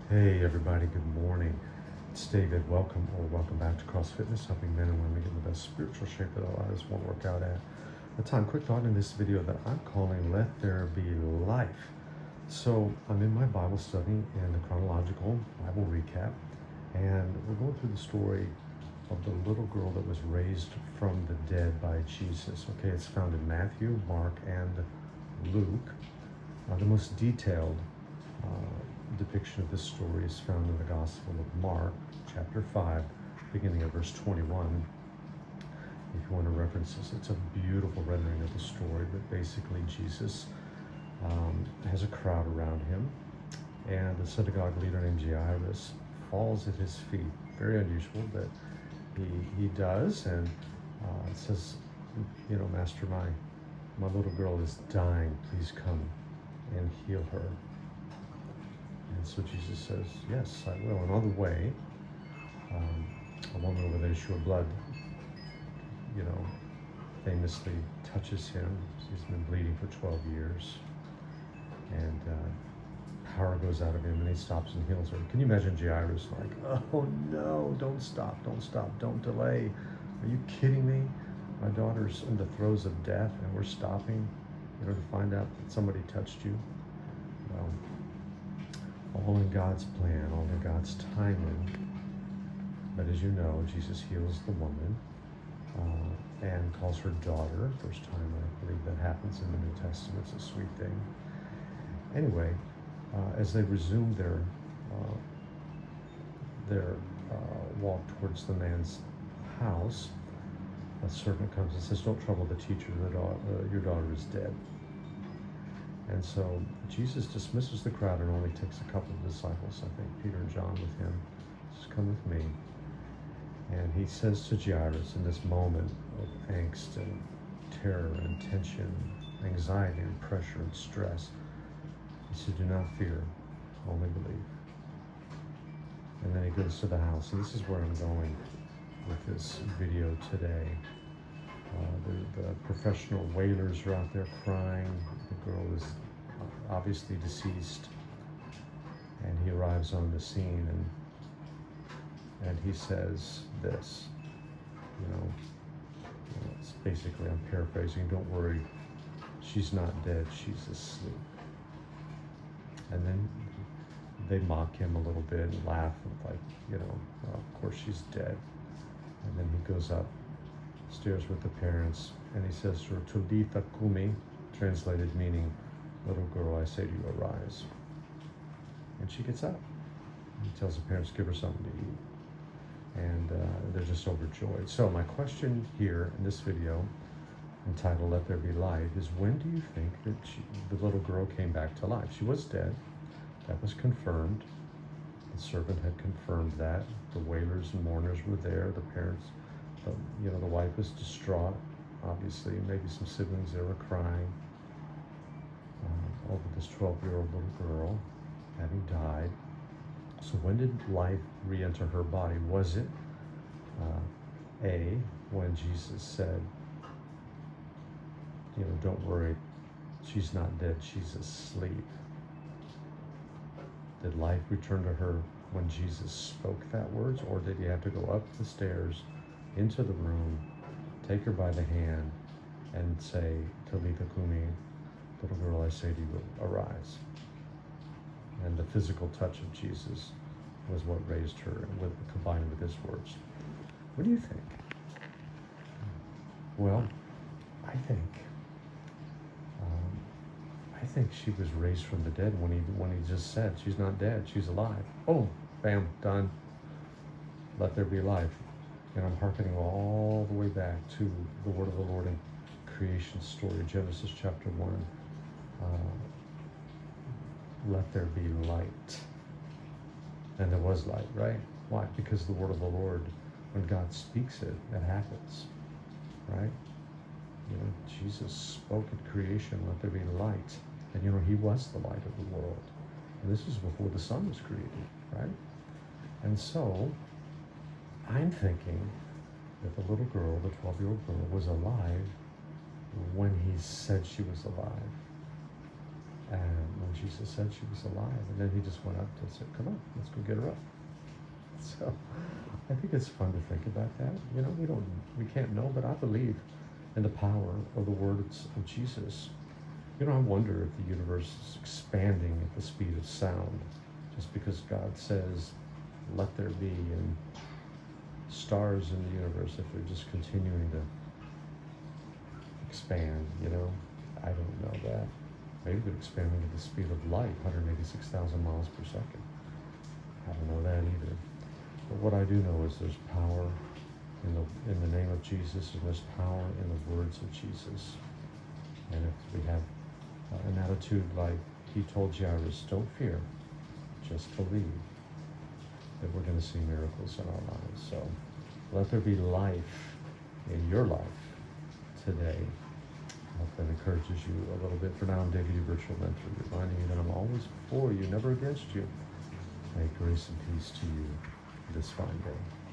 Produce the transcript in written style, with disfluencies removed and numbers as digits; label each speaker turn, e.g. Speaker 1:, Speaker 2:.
Speaker 1: Hey everybody, good morning. It's David. Welcome back to Cross Fitness, helping men and women get in the best spiritual shape that our lives won't work out at. A time, quick thought in this video that I'm calling Let There Be Life. So I'm in my Bible study in the chronological Bible recap, and we're going through the story of the little girl that was raised from the dead by Jesus. Okay, it's found in Matthew, Mark, and Luke. The most detailed depiction of this story is found in the Gospel of Mark, chapter 5, beginning at verse 21. If you want to reference this, it's a beautiful rendering of the story, but basically Jesus has a crowd around him, and the synagogue leader named Jairus falls at his feet. Very unusual that he does, and says, Master, my little girl is dying. Please come and heal her. And so Jesus says, yes, I will. And on the way, a woman with an issue of blood, famously touches him. He's been bleeding for 12 years. And power goes out of him, and he stops and heals her. Can you imagine Jairus like, oh no, don't stop, don't delay. Are you kidding me? My daughter's in the throes of death, and we're stopping, to find out that somebody touched you. Well, all in God's plan, all in God's timing. But as you know, Jesus heals the woman and calls her daughter. First time I believe that happens in the New Testament. It's a sweet thing. Anyway, as they resume their walk towards the man's house, a servant comes and says, "Don't trouble the teacher. Your daughter is dead." And so Jesus dismisses the crowd and only takes a couple of disciples, I think Peter and John with him. Just come with me. And he says to Jairus in this moment of angst and terror and tension, anxiety and pressure and stress, he said, "Do not fear, only believe." And then he goes to the house. And this is where I'm going with this video today. The professional wailers are out there crying. The girl is obviously deceased, and he arrives on the scene, and he says this, it's basically, I'm paraphrasing, "Don't worry, she's not dead, she's asleep." And then they mock him a little bit and laugh, like, well, of course she's dead. And then he goes upstairs with the parents, and he says to her, "Talitha kumi," translated meaning, "Little girl, I say to you, arise." And she gets up. He tells the parents, "Give her something to eat." And they're just overjoyed. So my question here in this video, entitled "Let There Be Life," is when do you think that the little girl came back to life? She was dead. That was confirmed. The servant had confirmed that. The wailers and mourners were there. The parents, the wife was distraught, obviously. Maybe some siblings there were crying over this 12-year-old little girl having died. So when did life re-enter her body? Was it A, when Jesus said, "Don't worry, she's not dead, she's asleep"? Did life return to her when Jesus spoke that words, or did he have to go up the stairs into the room, take her by the hand, and say, "Talitha kumi," little girl, I say to you, arise"? And the physical touch of Jesus was what raised her, combined with his words. What do you think? Well, I think she was raised from the dead when he just said, "She's not dead, she's alive." Oh, bam, done. Let there be life. And I'm hearkening all the way back to the word of the Lord in creation story, Genesis chapter 1. Let there be light. And there was light, right? Why? Because the word of the Lord, when God speaks it, it happens, right? Jesus spoke at creation, "Let there be light." And he was the light of the world. And this is before the sun was created, right? And so I'm thinking that the little girl, the 12-year-old girl, was alive when he said she was alive. And when Jesus said she was alive, and then he just went up and said, come on, let's go get her up. So I think it's fun to think about that. You know, we can't know, but I believe in the power of the words of Jesus. You know, I wonder if the universe is expanding at the speed of sound, just because God says, let there be, and stars in the universe, if they're just continuing to expand, you know. I don't know that. Maybe they're expanding at the speed of light, 186,000 miles per second. I don't know that either. But what I do know is there's power in the name of Jesus, and there's power in the words of Jesus. And if we have an attitude like he told Jairus, don't fear, just believe, that we're going to see miracles in our lives. So let there be life in your life today. I hope that encourages you a little bit. For now, I'm David, your virtual mentor, reminding you that I'm always for you, never against you. May grace and peace to you this fine day.